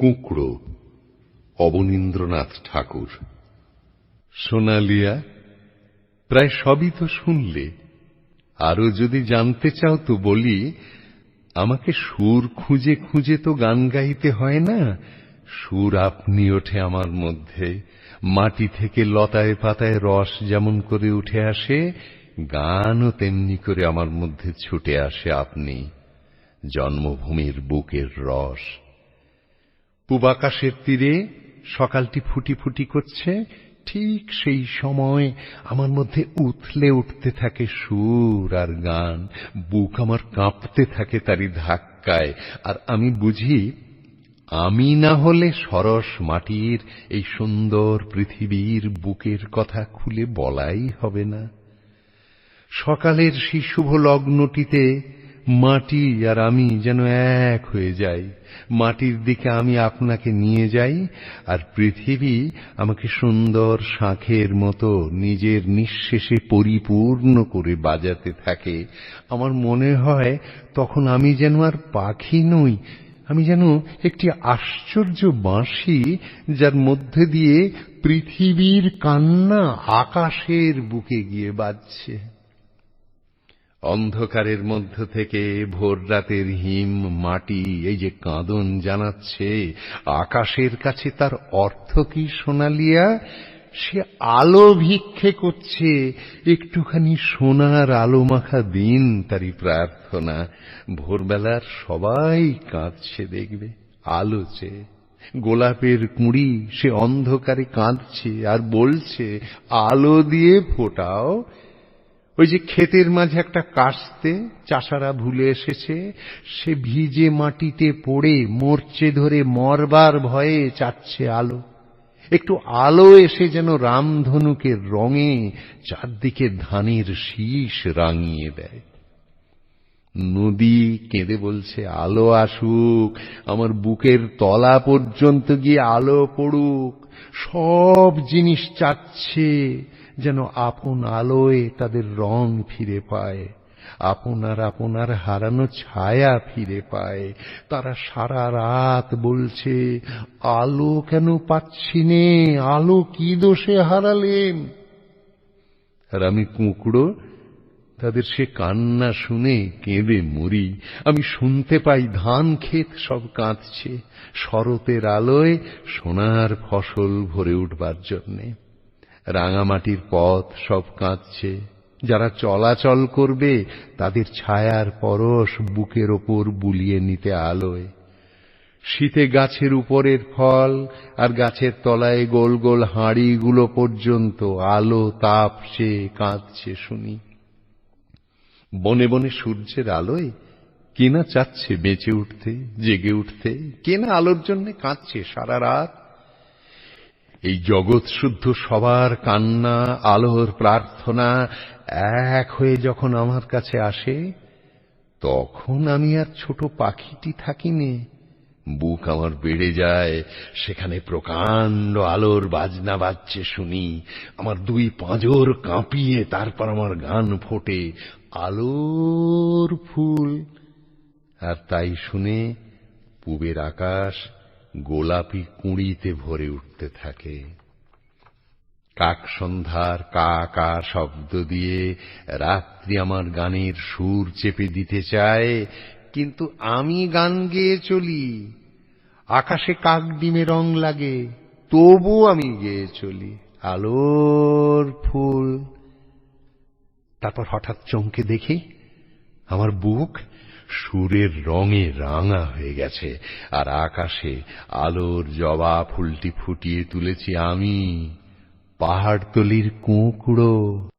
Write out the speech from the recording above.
কুঁকড়ো, অবনীন্দ্রনাথ ঠাকুর। সোনালিয়া, প্রায় সবই তো শুনলে, আরো যদি জানতে চাও তো বলি, আমাকে সুর খুঁজে খুঁজে তো গান গাইতে হয় না। সুর আপনি ওঠে আমার মধ্যে। মাটি থেকে লতায় পাতায় রস যেমন করে উঠে আসে, গানও তেমনি করে আমার মধ্যে ছুটে আসে। আপনি জন্মভূমির বুকের রস। পূবাকাশের তীরে সকালটি ফুটি ফুটি করছে, ঠিক সেই সময় আমার মধ্যে উথলে উঠতে থাকে সুর আর গান। বুক আমার কাঁপতে থাকে তারই ধাক্কায়। আর আমি বুঝি, আমি না হলে সরস মাটির এই সুন্দর পৃথিবীর বুকের কথা খুলে বলাই হবে না। সকালের সেই শুভ লগ্নটিতে মাটি আর আমি যেন এক হয়ে যাই। মাটির দিকে আমি আপনাকে নিয়ে যাই, আর পৃথিবী আমাকে সুন্দর শাঁখের মতো নিজের নিঃশেষে পরিপূর্ণ করে বাজাতে থাকে। আমার মনে হয় তখন আমি যেন আর পাখি নই, আমি যেন একটি আশ্চর্য বাঁশি, যার মধ্যে দিয়ে পৃথিবীর কান্না আকাশের বুকে গিয়ে বাজছে। অন্ধকারের মধ্য থেকে ভোর রাতের হিম মাটি এই যে কাঁদন জানাচ্ছে আকাশের কাছে, তার অর্থ কি সোনালিয়া? সে আলো ভিক্ষে করছে, একটুখানি সোনার আলো মাখা দিন তারই প্রার্থনা। ভোরবেলার সবাই কাঁদছে দেখবে আলো চেয়ে। গোলাপের কুঁড়ি সে অন্ধকারে কাঁদছে আর বলছে, আলো দিয়ে ফোটাও। ওই যে ক্ষেতের মাঝে একটা কাস্তে চাষারা ভুলে এসেছে, সে ভিজে মাটিতে পড়ে মরচে ধরে মরবার ভয়ে চাচ্ছে আলো। একটু আলো এসে যেন রামধনুকের রঙে চারদিকে ধানের শীষ রাঙিয়ে দেয়। নদী কেঁদে বলছে, আলো আসুক, আমার বুকের তলা পর্যন্ত গিয়ে আলো পড়ুক। সব জিনিস চাচ্ছে যেন আপন আলোয় তাদের রং ফিরে পায়, আপনার আপনার হারানো ছায়া ফিরে পায়। তারা সারা রাত বলছে, আলো কেন পাচ্ছি নে, আলো কি দোষে হারালেন? আর আমি কুঁকড়ো, তাদের সে কান্না শুনে কেঁদে মরি। আমি শুনতে পাই ধান ক্ষেত সব কাঁদছে, শরতের আলোয় সোনার ফসল ভরে উঠবার জন্যে। রাঙামাটির পথ সব কাঁদছে, যারা চলাচল করবে তাদের ছায়ার পরশ বুকের ওপর বুলিয়ে নিতে আলোয়। শীতে গাছের উপরের ফল আর গাছের তলায় গোল গোল হাঁড়িগুলো পর্যন্ত আলো তাপ চেয়ে কাঁদছে শুনি। বনে বনে সূর্যের আলোয় কে না চাচ্ছে বেঁচে উঠতে, জেগে উঠতে, কে না আলোর জন্য কাঁদছে সারা রাত। এই জগৎ শুদ্ধ সবার কান্না, আলোর প্রার্থনা এক হয়ে যখন আমার কাছে আসে, তখন আমি আর ছোট পাখিটি থাকিনে। বুক আমার বেড়ে যায়, সেখানে প্রকাণ্ড আলোর বাজনা বাজছে শুনি। আমার দুই পাঁজর কাঁপিয়ে তারপর আমার গান ফোটে, আলোর ফুল। আর তাই শুনে পূবের আকাশ গোলাপি কুঁড়িতে ভরে উঠতে থাকে। কাক সন্ধ্যার কা কা শব্দ দিয়ে রাত্রি আমার গানের সুর চেপে দিতে চায়, কিন্তু আমি গান গেয়ে চলি। আকাশে কাক ডিমে রং লাগে, তবু আমি গেয়ে চলি, আলোর ফুল। তারপর হঠাৎ চমকে দেখি আমার বুক সুরের রঙে রাঙা হয়ে গেছে, আর আকাশে আলোর জবা ফুলটি ফুটিয়ে তুলেছি আমি, পাহাড়তলির কুঁকড়ো।